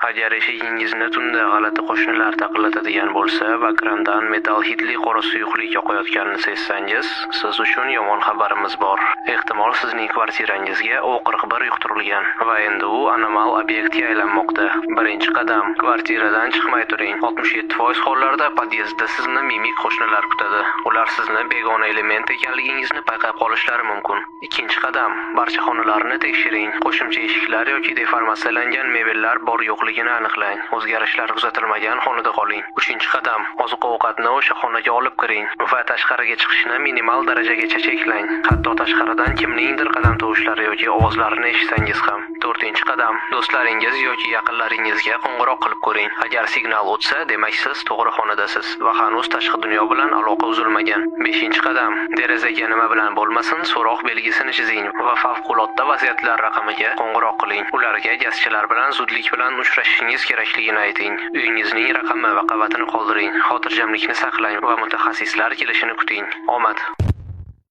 Agar eshigingizni tunda g'alati qo'shnilar taqillatadigan bo'lsa va krandan metal hidli qora suyuqlik oqayotganini sezsangiz, siz uchun yomon xabarimiz bor. Ehtimol sizning kvartirangizga O41 yuqtirilgan va endi u anomal obyektga aylanmoqda. Birinchi qadam: kvartiradan chiqmay turing. 67% hollarda podyezdda sizni mimik qo'shnilar kutadi. Ular sizni begona element ekanligingizni payqab qolishlari mumkin. Ikkinchi qadam: barcha xonalarni tekshiring. Qo'shimcha eshiklar yoki deformatsiyalangan mebellar bor yo'qligini aniqlang. O'zgarishlar kuzatilmagan xonada qoling. Uchinchi qadam: oziq-ovqatni o'sha xonaga olib kiring va tashqariga chiqishni minimal darajagacha cheklang. Hatto tashqaridan kimningdir qadam tovushlari yoki ovozlarini eshitsangiz ham. To'rtinchi qadam: do'stlaringiz yoki yaqinlaringizga qo'ng'iroq qilib ko'ring. Agar signal o'tsa, demak siz to'g'ri xonadasiz va hanuz tashqi dunyo bilan aloqa uzilmagan. Beshinchi qadam: derazaga nima bilan bo'lmasin so'roq belgisini chizing va favqulodda vaziyatlar raqamiga qo'ng'iroq qiling. Ularga gazchilar bilan zudlik bilan uchrashishingiz kerakligini ayting. Uyingizning raqami va qavatini qoldiring. Xotirjamlikni saqlang va mutaxassislar kelishini kuting. Omad!